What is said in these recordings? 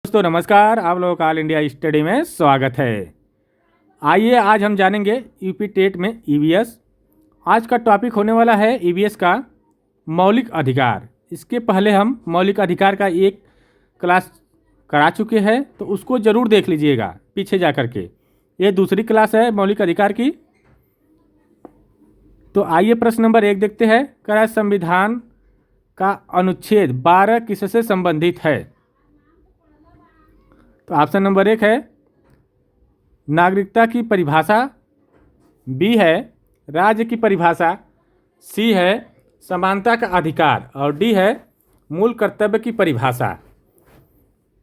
दोस्तों नमस्कार, आप लोगों का ऑल इंडिया स्टडी में स्वागत है। आइए आज हम जानेंगे यूपी टेट में ईवीएस। आज का टॉपिक होने वाला है ईवीएस का मौलिक अधिकार। इसके पहले हम मौलिक अधिकार का एक क्लास करा चुके हैं, तो उसको ज़रूर देख लीजिएगा पीछे जा कर के। ये दूसरी क्लास है मौलिक अधिकार की। तो आइए प्रश्न नंबर 1 देखते हैं। कह संविधान का अनुच्छेद 12 किससे संबंधित है? तो ऑप्शन नंबर 1 है नागरिकता की परिभाषा, बी है राज्य की परिभाषा, सी है समानता का अधिकार और डी है मूल कर्तव्य की परिभाषा।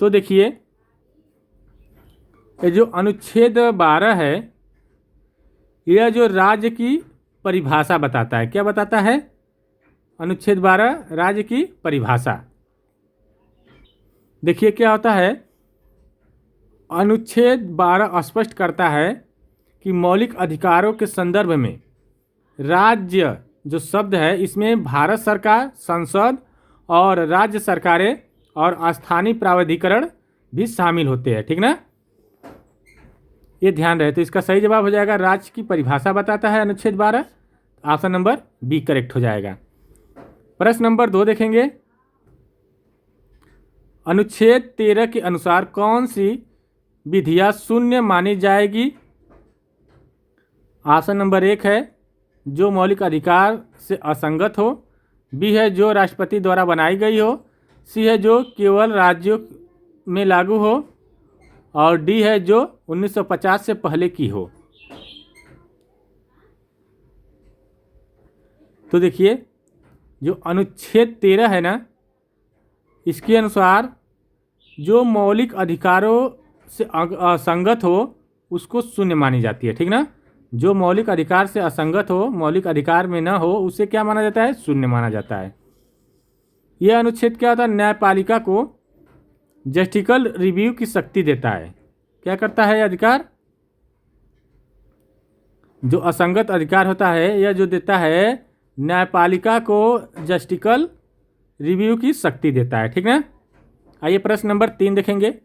तो देखिए, ये जो अनुच्छेद 12 है, यह जो राज्य की परिभाषा बताता है। क्या बताता है? अनुच्छेद 12 राज्य की परिभाषा। देखिए क्या होता है, अनुच्छेद 12 स्पष्ट करता है कि मौलिक अधिकारों के संदर्भ में राज्य जो शब्द है, इसमें भारत सरकार, संसद और राज्य सरकारें और स्थानीय प्राधिकरण भी शामिल होते हैं। ठीक ना, ये ध्यान रहे। तो इसका सही जवाब हो जाएगा राज्य की परिभाषा बताता है अनुच्छेद 12। ऑप्शन नंबर बी करेक्ट हो जाएगा। प्रश्न नंबर 2 देखेंगे। अनुच्छेद 13 के अनुसार कौन सी विधियां शून्य मानी जाएगी? ऑप्शन नंबर 1 है जो मौलिक अधिकार से असंगत हो, बी है जो राष्ट्रपति द्वारा बनाई गई हो, सी है जो केवल राज्यों में लागू हो और डी है जो 1950 से पहले की हो। तो देखिए, जो अनुच्छेद 13 है ना, इसके अनुसार जो मौलिक अधिकारों से असंगत हो उसको शून्य मानी जाती है। ठीक ना, जो मौलिक अधिकार से असंगत हो, मौलिक अधिकार में ना हो, उसे क्या माना जाता है? शून्य माना जाता है। यह अनुच्छेद क्या होता है? न्यायपालिका को जस्टिकल रिव्यू की शक्ति देता है। क्या करता है यह अधिकार? जो असंगत अधिकार होता है, यह जो देता है न्यायपालिका को जस्टिकल रिव्यू की शक्ति देता है। ठीक ना। आइए प्रश्न नंबर 3 देखेंगे।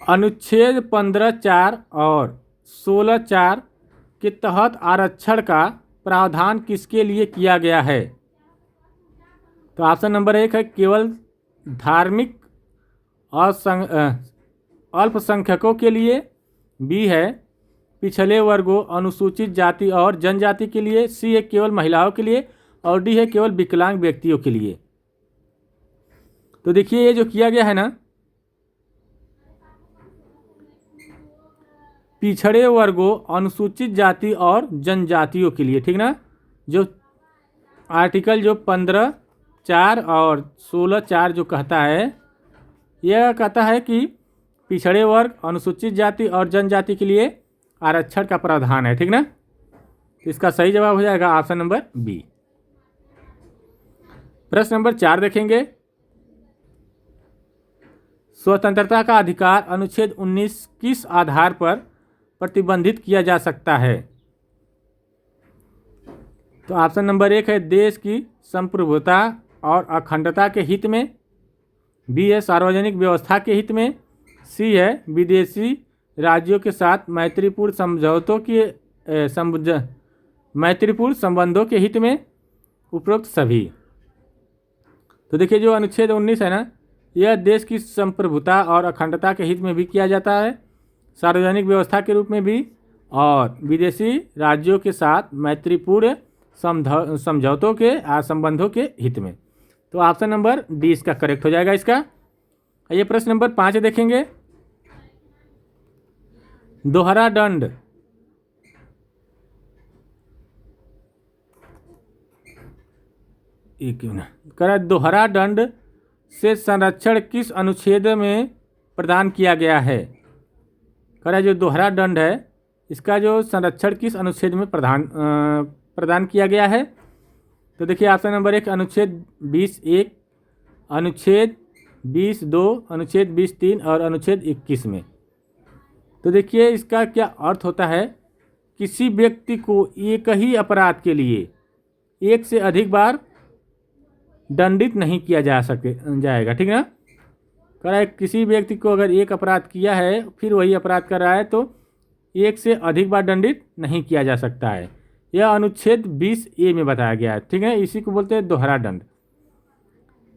अनुच्छेद 15(4) और 16(4) के तहत आरक्षण का प्रावधान किसके लिए किया गया है? तो ऑप्शन नंबर 1 है केवल धार्मिक अल्पसंख्यकों के लिए, बी है पिछले वर्गों, अनुसूचित जाति और जनजाति के लिए, सी है केवल महिलाओं के लिए और डी है केवल विकलांग व्यक्तियों के लिए। तो देखिए, ये जो किया गया है ना, पिछड़े वर्गों, अनुसूचित जाति और जनजातियों के लिए। ठीक ना, जो आर्टिकल जो 15(4) और 16(4) जो कहता है, यह कहता है कि पिछड़े वर्ग, अनुसूचित जाति और जनजाति के लिए आरक्षण का प्रावधान है। ठीक ना, तो इसका सही जवाब हो जाएगा ऑप्शन नंबर बी। प्रश्न नंबर 4 देखेंगे। स्वतंत्रता का अधिकार अनुच्छेद 19 किस आधार पर प्रतिबंधित किया जा सकता है? तो ऑप्शन नंबर 1 है देश की संप्रभुता और अखंडता के हित में, बी है सार्वजनिक व्यवस्था के हित में, सी है विदेशी राज्यों के साथ मैत्रीपूर्ण संबंधों के हित में, उपरोक्त सभी। तो देखिए, जो अनुच्छेद 19 है ना, यह देश की संप्रभुता और अखंडता के हित में भी किया जाता है, सार्वजनिक व्यवस्था के रूप में भी, और विदेशी राज्यों के साथ मैत्रीपूर्ण समझौतों के संबंधों के हित में। तो ऑप्शन नंबर डी इसका करेक्ट हो जाएगा इसका। ये प्रश्न नंबर 5 देखेंगे। दोहरा दंड दोहरा दंड से संरक्षण किस अनुच्छेद में प्रदान किया गया है? जो दोहरा दंड है, इसका जो संरक्षण किस अनुच्छेद में प्रदान किया गया है? तो देखिए, ऑप्शन नंबर 1 अनुच्छेद 20(1), अनुच्छेद 20(2), अनुच्छेद 20(3) और अनुच्छेद 21 में। तो देखिए, इसका क्या अर्थ होता है? किसी व्यक्ति को एक ही अपराध के लिए एक से अधिक बार दंडित नहीं किया जाएगा। ठीक है ना। कह रहा है किसी व्यक्ति को अगर एक अपराध किया है फिर वही अपराध कर रहा है तो एक से अधिक बार दंडित नहीं किया जा सकता है। यह अनुच्छेद 20A में बताया गया है। ठीक है, इसी को बोलते हैं दोहरा दंड।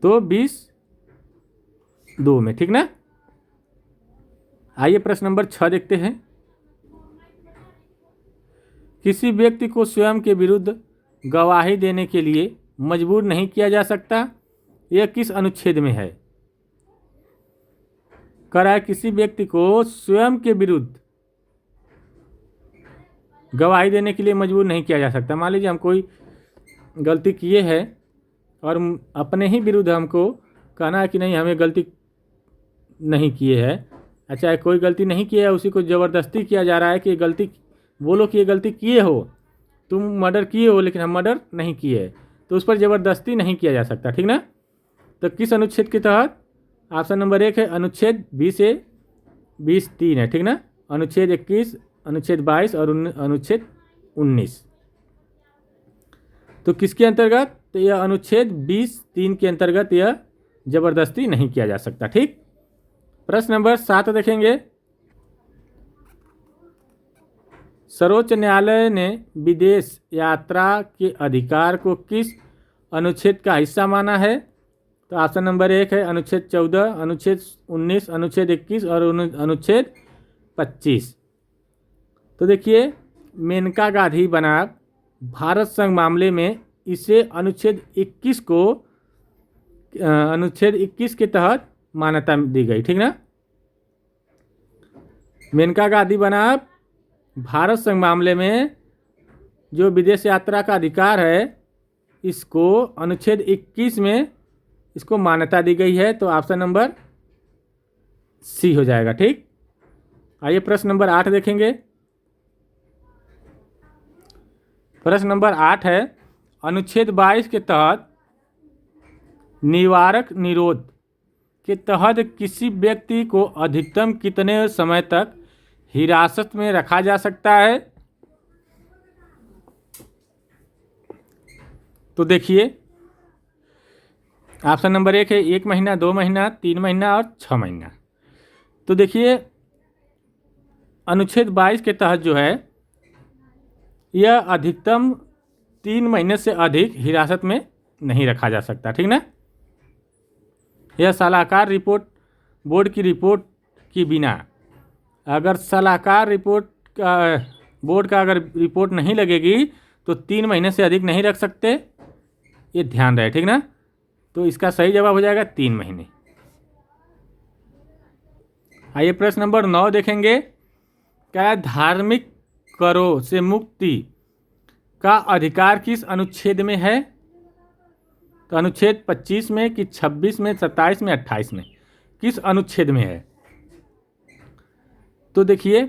तो 20(2) में। ठीक ना। आइए प्रश्न नंबर 6 देखते हैं। किसी व्यक्ति को स्वयं के विरुद्ध गवाही देने के लिए मजबूर नहीं किया जा सकता, यह किस अनुच्छेद में है? कह रहा है किसी व्यक्ति को स्वयं के विरुद्ध गवाही देने के लिए मजबूर नहीं किया जा सकता। मान लीजिए हम कोई गलती किए हैं और अपने ही विरुद्ध हमको कहना है कि नहीं हमें गलती नहीं किए है। अच्छा, कोई गलती नहीं किया है, उसी को ज़बरदस्ती किया जा रहा है कि गलती बोलो कि ये गलती किए हो, तुम मर्डर किए हो लेकिन हम मर्डर नहीं किए, तो उस पर ज़बरदस्ती नहीं किया जा सकता। ठीक ना। तो किस अनुच्छेद के तहत? ऑप्शन नंबर 1 है अनुच्छेद 20A 20(3) है। ठीक ना। अनुच्छेद 21, अनुच्छेद 22 और अनुच्छेद 19। तो किसके अंतर्गत? तो यह अनुच्छेद 20(3) के अंतर्गत यह जबरदस्ती नहीं किया जा सकता। ठीक। प्रश्न नंबर 7 देखेंगे। सर्वोच्च न्यायालय ने विदेश यात्रा के अधिकार को किस अनुच्छेद का हिस्सा माना है? तो ऑप्शन नंबर 1 है अनुच्छेद 14, अनुच्छेद 19, अनुच्छेद 21 और अनुच्छेद 25। तो देखिए, मेनका गांधी बनाम भारत संघ मामले में इसे अनुच्छेद 21 के तहत मान्यता दी गई। ठीक ना। मेनका गांधी बनाम भारत संघ मामले में जो विदेश यात्रा का अधिकार है, इसको अनुच्छेद 21 में इसको मान्यता दी गई है। तो ऑप्शन नंबर C हो जाएगा। ठीक। आइए प्रश्न नंबर 8 देखेंगे। प्रश्न नंबर 8 है अनुच्छेद 22 के तहत निवारक निरोध के तहत किसी व्यक्ति को अधिकतम कितने समय तक हिरासत में रखा जा सकता है? तो देखिए, ऑप्शन नंबर 1 है 1 महीना, 2 महीना, 3 महीना और 6 महीना। तो देखिए, अनुच्छेद 22 के तहत जो है यह अधिकतम 3 महीने से अधिक हिरासत में नहीं रखा जा सकता। ठीक ना। यह सलाहकार रिपोर्ट बोर्ड की रिपोर्ट की बिना, अगर सलाहकार रिपोर्ट का बोर्ड का अगर रिपोर्ट नहीं लगेगी तो 3 महीने से अधिक नहीं रख सकते, ये ध्यान रहे। ठीक ना। तो इसका सही जवाब हो जाएगा 3 महीने। आइए प्रश्न नंबर 9 देखेंगे। क्या धार्मिक करों से मुक्ति का अधिकार किस अनुच्छेद में है? तो अनुच्छेद 25 में कि 26 में, 27 में, 28 में, किस अनुच्छेद में है? तो देखिए,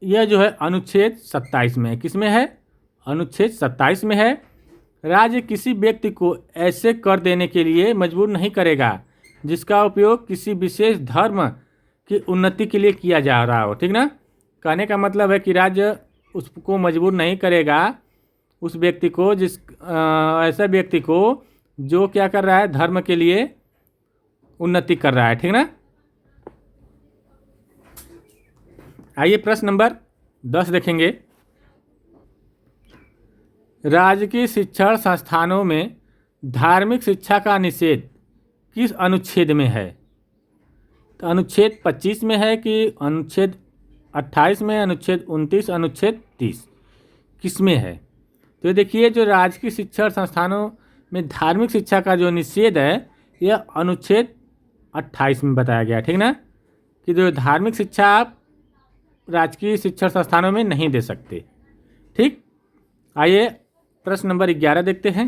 यह जो है अनुच्छेद 27 में है। किस में है? अनुच्छेद 27 में है। राज्य किसी व्यक्ति को ऐसे कर देने के लिए मजबूर नहीं करेगा जिसका उपयोग किसी विशेष धर्म की उन्नति के लिए किया जा रहा हो। ठीक ना। कहने का मतलब है कि राज्य उसको मजबूर नहीं करेगा, उस व्यक्ति को ऐसा व्यक्ति को जो क्या कर रहा है, धर्म के लिए उन्नति कर रहा है। ठीक ना। आइए प्रश्न नंबर 10 देखेंगे। राजकीय शिक्षण संस्थानों में धार्मिक शिक्षा का निषेध किस अनुच्छेद में है? तो अनुच्छेद 25 में है कि अनुच्छेद 28 में, अनुच्छेद 29, अनुच्छेद 30, किस में है? तो देखिए, जो राजकीय शिक्षण संस्थानों में धार्मिक शिक्षा का जो निषेध है यह अनुच्छेद 28 में बताया गया। ठीक ना। कि जो धार्मिक शिक्षा आप राजकीय शिक्षण संस्थानों में नहीं दे सकते। ठीक। आइए प्रश्न नंबर 11 देखते हैं।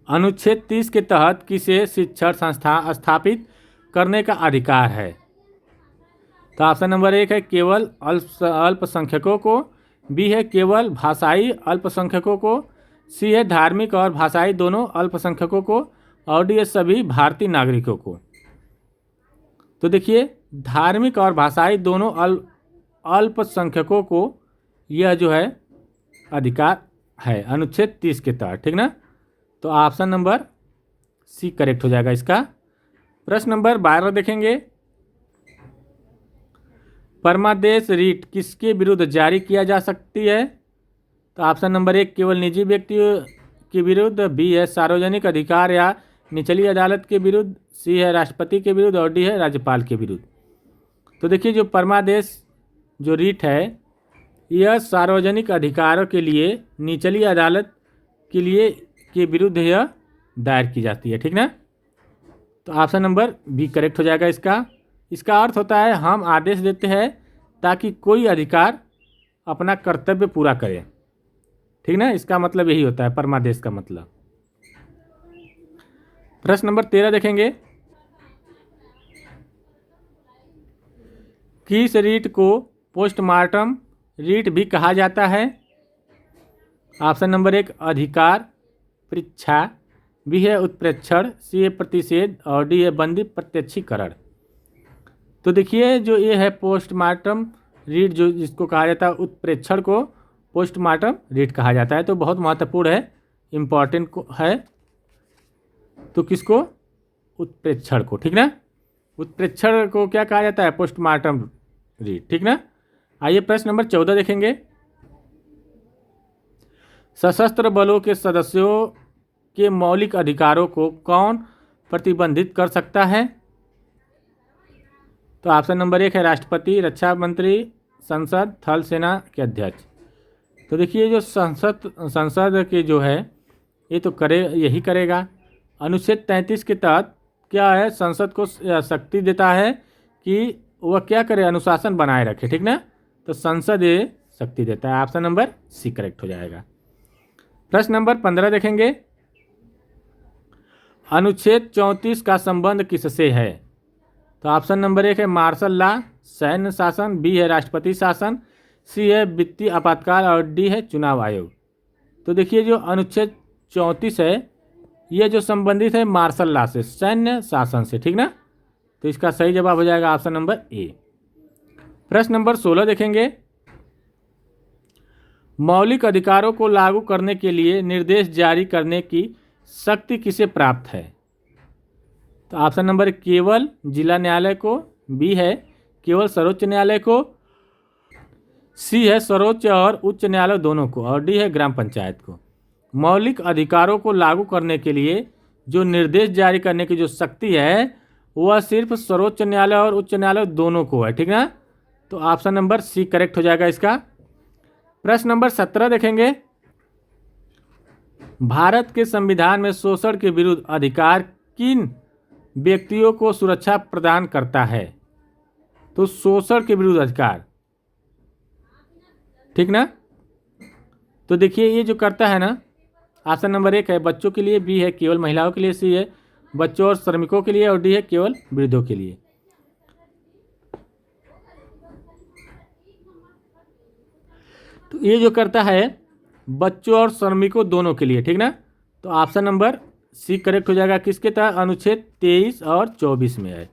अनुच्छेद 30 के तहत किसे शिक्षण संस्था स्थापित करने का अधिकार है? तो ऑप्शन नंबर 1 है केवल अल्पसंख्यकों को, बी है केवल भाषाई अल्पसंख्यकों को, सी है धार्मिक और भाषाई दोनों अल्पसंख्यकों को, और डी है सभी भारतीय नागरिकों को। तो देखिए, धार्मिक और भाषाई दोनों अल्पसंख्यकों को यह जो है अधिकार है अनुच्छेद 30 के तहत। ठीक ना। तो ऑप्शन नंबर सी करेक्ट हो जाएगा इसका। प्रश्न नंबर 12 देखेंगे। परमादेश रीट किसके विरुद्ध जारी किया जा सकती है? तो ऑप्शन नंबर 1 केवल निजी व्यक्तियों के विरुद्ध, बी है सार्वजनिक अधिकार या निचली अदालत के विरुद्ध, सी है राष्ट्रपति के विरुद्ध और डी है राज्यपाल के विरुद्ध। तो देखिए जो परमादेश जो रीट है यह सार्वजनिक अधिकारों के लिए निचली अदालत के लिए के विरुद्ध यह दायर की जाती है, ठीक ना। तो ऑप्शन नंबर बी करेक्ट हो जाएगा इसका। इसका अर्थ होता है हम आदेश देते हैं ताकि कोई अधिकार अपना कर्तव्य पूरा करे, ठीक ना। इसका मतलब यही होता है परमादेश का मतलब। प्रश्न नंबर 13 देखेंगे। किस रीट को पोस्टमार्टम रीट भी कहा जाता है? ऑप्शन नंबर 1 अधिकार परीक्षा, बी है उत्प्रेक्षण, सी है प्रतिषेध और डी है बंदी प्रत्यक्षीकरण। तो देखिए जो ये है पोस्टमार्टम रीट जो जिसको कहा जाता है उत्प्रेक्षण को पोस्टमार्टम रीट कहा जाता है। तो बहुत महत्वपूर्ण है, इम्पॉर्टेंट को है। तो किसको? उत्प्रेक्षण को, ठीक ना। उत्प्रेक्षण को क्या कहा जाता है? पोस्टमार्टम रीट, ठीक ना। आइए प्रश्न नंबर 14 देखेंगे। सशस्त्र बलों के सदस्यों के मौलिक अधिकारों को कौन प्रतिबंधित कर सकता है? तो ऑप्शन नंबर 1 है राष्ट्रपति, रक्षा मंत्री, संसद, थल सेना के अध्यक्ष। तो देखिए जो संसद के जो है ये तो यही करेगा। अनुच्छेद 33 के तहत क्या है, संसद को शक्ति देता है कि वह क्या करे, अनुशासन बनाए रखे, ठीक ना। तो संसद ये शक्ति देता है। ऑप्शन नंबर सी करेक्ट हो जाएगा। प्रश्न नंबर 15 देखेंगे। अनुच्छेद 34 का संबंध किससे है? तो ऑप्शन नंबर 1 है मार्शल लॉ, सैन्य शासन, बी है राष्ट्रपति शासन, सी है वित्तीय आपातकाल और डी है चुनाव आयोग। तो देखिए जो अनुच्छेद 34 है ये जो संबंधित है मार्शल लॉ से, सैन्य शासन से, ठीक ना। तो इसका सही जवाब हो जाएगा ऑप्शन नंबर ए। प्रश्न नंबर 16 देखेंगे। मौलिक अधिकारों को लागू करने के लिए निर्देश जारी करने की शक्ति किसे प्राप्त है? तो ऑप्शन नंबर केवल जिला न्यायालय को, बी है केवल सर्वोच्च न्यायालय को, सी है सर्वोच्च और उच्च न्यायालय दोनों को और डी है ग्राम पंचायत को। मौलिक अधिकारों को लागू करने के लिए जो निर्देश जारी करने की जो शक्ति है वह सिर्फ सर्वोच्च न्यायालय और उच्च न्यायालय दोनों को है, ठीक ना। तो ऑप्शन नंबर सी करेक्ट हो जाएगा इसका। प्रश्न नंबर 17 देखेंगे। भारत के संविधान में शोषण के विरुद्ध अधिकार किन व्यक्तियों को सुरक्षा प्रदान करता है? तो शोषण के विरुद्ध अधिकार, ठीक ना। तो देखिए ये जो करता है ना, ऑप्शन नंबर 1 है बच्चों के लिए, बी है केवल महिलाओं के लिए, सी है बच्चों और श्रमिकों के लिए और डी है केवल वृद्धों के लिए। तो ये जो करता है बच्चों और श्रमिकों दोनों के लिए, ठीक ना। तो ऑप्शन नंबर सी करेक्ट हो जाएगा। किसके तहत? अनुच्छेद 23 और 24 में है,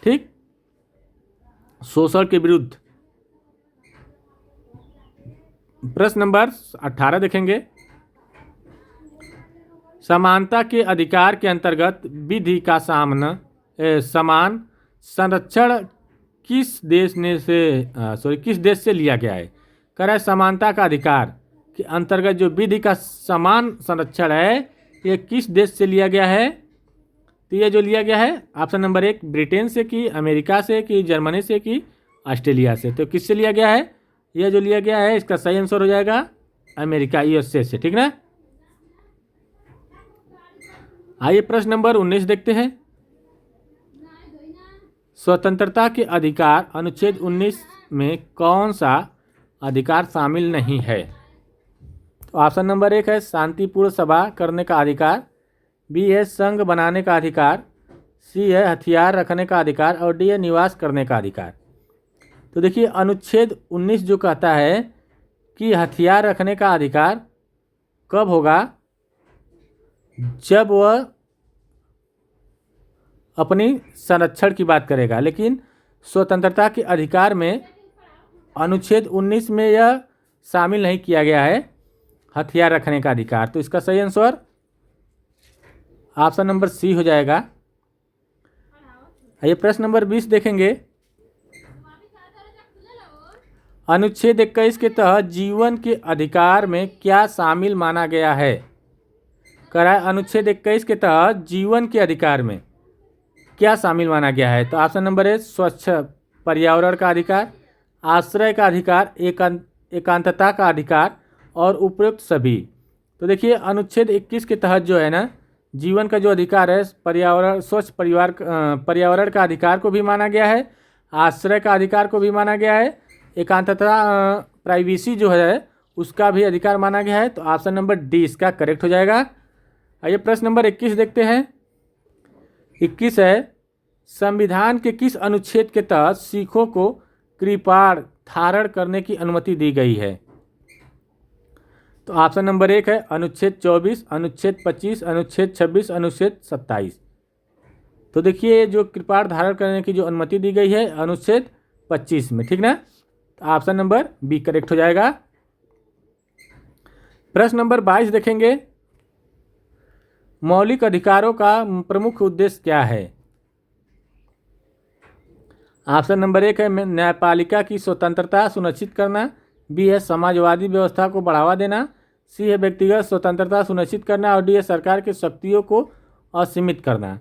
ठीक, शोषण के विरुद्ध। प्रश्न नंबर 18 देखेंगे। समानता के अधिकार के अंतर्गत विधि का समान संरक्षण किस देश से लिया गया है? कह रहा है समानता का अधिकार के अंतर्गत जो विधि का समान संरक्षण है ये किस देश से लिया गया है? तो ये जो लिया गया है ऑप्शन नंबर 1 ब्रिटेन से, कि अमेरिका से, कि जर्मनी से, कि ऑस्ट्रेलिया से। तो किससे लिया गया है? यह जो लिया गया है इसका सही आंसर हो जाएगा अमेरिका, यूएसए से, ठीक ना। आइए प्रश्न नंबर 19 देखते हैं। स्वतंत्रता के अधिकार अनुच्छेद 19 में कौन सा अधिकार शामिल नहीं है? तो ऑप्शन नंबर 1 है शांतिपूर्ण सभा करने का अधिकार, बी है संघ बनाने का अधिकार, सी है हथियार रखने का अधिकार और डी है निवास करने का अधिकार। तो देखिए अनुच्छेद 19 जो कहता है कि हथियार रखने का अधिकार कब होगा? जब वह अपनी संरक्षण की बात करेगा। लेकिन स्वतंत्रता के अधिकार में अनुच्छेद 19 में यह शामिल नहीं किया गया है हथियार रखने का अधिकार। तो इसका सही आंसर ऑप्शन नंबर सी हो जाएगा। आइए प्रश्न नंबर 20 देखेंगे। अनुच्छेद 21 के तहत जीवन के अधिकार में क्या शामिल माना गया है? करा अनुच्छेद 21 के तहत जीवन के अधिकार में क्या शामिल माना गया है? तो ऑप्शन नंबर ए स्वच्छ पर्यावरण का अधिकार, आश्रय का अधिकार, एकांतता का अधिकार और उपयुक्त सभी। तो देखिए अनुच्छेद 21 के तहत जो है ना, जीवन का जो अधिकार है, पर्यावरण, स्वच्छ पर्यावरण का अधिकार को भी माना गया है, आश्रय का अधिकार को भी माना गया है, एकांतता प्राइवेसी जो है उसका भी अधिकार माना गया है। तो ऑप्शन नंबर डी इसका करेक्ट हो जाएगा। आइए प्रश्न नंबर 21 देखते हैं। 21 है, संविधान के किस अनुच्छेद के तहत सिखों को कृपाण धारण करने की अनुमति दी गई है? तो ऑप्शन नंबर 1 है अनुच्छेद 24, अनुच्छेद 25, अनुच्छेद 26, अनुच्छेद 27। तो देखिए जो कृपाण धारण करने की जो अनुमति दी गई है अनुच्छेद 25 में, ठीक ना। तो ऑप्शन नंबर बी करेक्ट हो जाएगा। प्रश्न नंबर 22 देखेंगे। मौलिक अधिकारों का प्रमुख उद्देश्य क्या है? ऑप्शन नंबर 1 है न्यायपालिका की स्वतंत्रता सुनिश्चित करना, बी है समाजवादी व्यवस्था को बढ़ावा देना, सी है व्यक्तिगत स्वतंत्रता सुनिश्चित करना और डी है सरकार की शक्तियों को असीमित करना।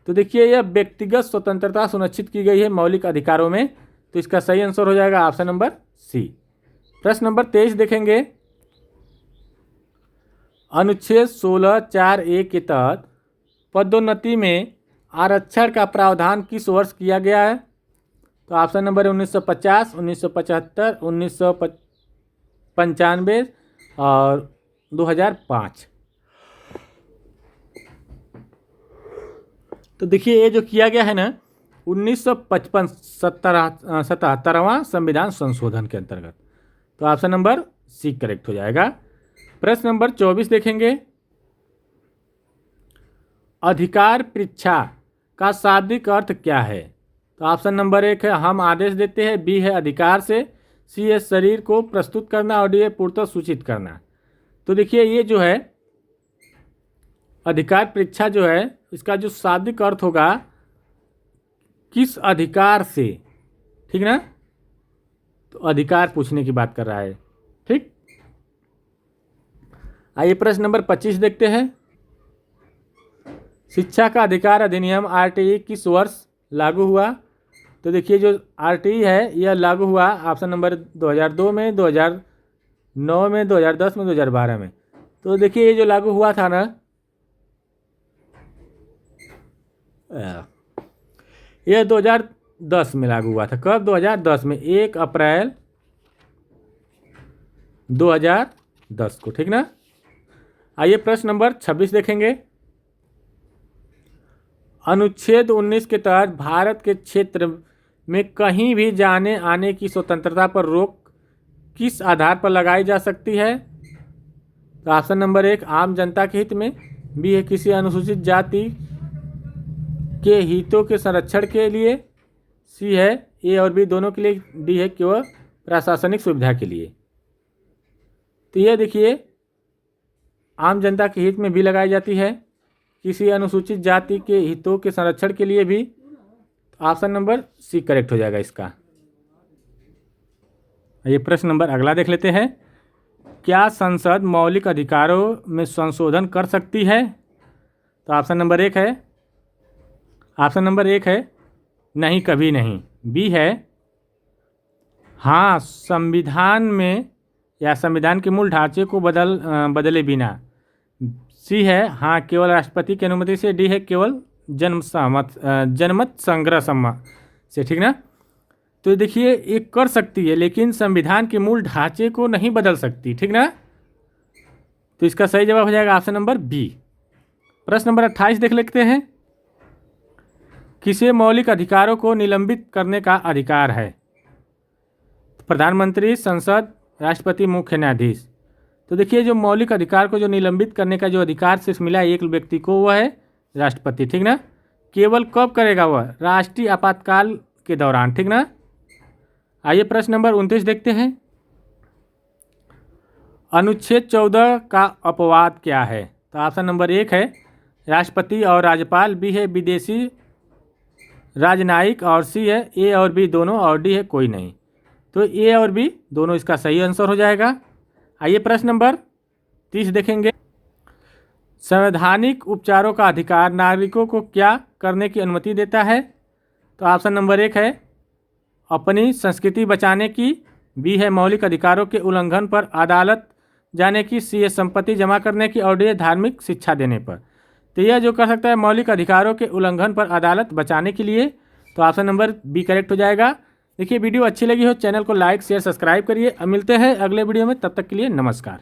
तो देखिए यह व्यक्तिगत स्वतंत्रता सुनिश्चित की गई है मौलिक अधिकारों में, तो इसका सही आंसर हो जाएगा ऑप्शन नंबर सी। प्रश्न नंबर 23 देखेंगे। अनुच्छेद 16(4)(a) के तहत पदोन्नति में आरक्षण का प्रावधान किस वर्ष किया गया है? तो ऑप्शन नंबर 1950, 1975, 1995 और 2005। तो देखिए ये जो किया गया है ना 1955 77वां संविधान संशोधन के अंतर्गत। तो ऑप्शन नंबर सी करेक्ट हो जाएगा। प्रश्न नंबर 24 देखेंगे। अधिकार परीक्षा का शाब्दिक अर्थ क्या है? तो ऑप्शन नंबर 1 है हम आदेश देते हैं, बी है अधिकार से, सी है शरीर को प्रस्तुत करना और डी है पूर्णतः सूचित करना। तो देखिए ये जो है अधिकार परीक्षा जो है इसका जो शाब्दिक अर्थ होगा किस अधिकार से, ठीक ना। तो अधिकार पूछने की बात कर रहा है, ठीक। आइए प्रश्न नंबर 25 देखते हैं। शिक्षा का अधिकार अधिनियम आरटीई किस वर्ष लागू हुआ? तो देखिए जो आरटीई है यह लागू हुआ ऑप्शन नंबर 2002 में, 2009 में, 2010 में, 2012 में। तो देखिए ये जो लागू हुआ था ना यह 2010 में लागू हुआ था। कब? 2010 में, 1 अप्रैल 2010 को, ठीक ना। आइए प्रश्न नंबर 26 देखेंगे। अनुच्छेद 19 के तहत भारत के क्षेत्र में कहीं भी जाने आने की स्वतंत्रता पर रोक किस आधार पर लगाई जा सकती है? तो ऑप्शन नंबर 1 आम जनता के हित में, बी है किसी अनुसूचित जाति के हितों के संरक्षण के लिए, सी है ए और बी दोनों के लिए, डी है केवल प्रशासनिक सुविधा के लिए। तो यह देखिए आम जनता के हित में भी लगाई जाती है, किसी अनुसूचित जाति के हितों के संरक्षण के लिए भी। ऑप्शन नंबर सी करेक्ट हो जाएगा इसका। ये प्रश्न नंबर अगला देख लेते हैं। क्या संसद मौलिक अधिकारों में संशोधन कर सकती है? तो ऑप्शन नंबर 1 है नहीं, कभी नहीं। बी है हाँ संविधान में या संविधान के मूल ढांचे को बदले बिना। सी है हाँ केवल राष्ट्रपति की अनुमति से। डी है केवल जनमत संग्रह सम्मत से, ठीक ना। तो देखिए ये कर सकती है लेकिन संविधान के मूल ढांचे को नहीं बदल सकती, ठीक ना। तो इसका सही जवाब हो जाएगा ऑप्शन नंबर बी। प्रश्न नंबर 28 देख लेते हैं। किसे मौलिक अधिकारों को निलंबित करने का अधिकार है? प्रधानमंत्री, संसद, राष्ट्रपति, मुख्य न्यायाधीश। तो देखिए जो मौलिक अधिकार को जो निलंबित करने का जो अधिकार सिर्फ मिला एक व्यक्ति को, वह है राष्ट्रपति, ठीक ना। केवल कब करेगा? वह राष्ट्रीय आपातकाल के दौरान, ठीक ना। आइए प्रश्न नंबर 29 देखते हैं। अनुच्छेद 14 का अपवाद क्या है? तो ऑप्शन नंबर 1 है राष्ट्रपति और राज्यपाल, बी है विदेशी राजनयिक और सी है ए और बी दोनों और डी है कोई नहीं। तो ए और बी दोनों इसका सही आंसर हो जाएगा। आइए प्रश्न नंबर 30 देखेंगे। संवैधानिक उपचारों का अधिकार नागरिकों को क्या करने की अनुमति देता है? तो ऑप्शन नंबर 1 है अपनी संस्कृति बचाने की, बी है मौलिक अधिकारों के उल्लंघन पर अदालत जाने की, सी है संपत्ति जमा करने की और डी है धार्मिक शिक्षा देने पर। तो यह जो कर सकता है मौलिक अधिकारों के उल्लंघन पर अदालत बचाने के लिए, तो ऑप्शन नंबर बी करेक्ट हो जाएगा। देखिए वीडियो अच्छी लगी हो चैनल को लाइक शेयर सब्सक्राइब करिए। अब मिलते हैं अगले वीडियो में, तब तक के लिए नमस्कार।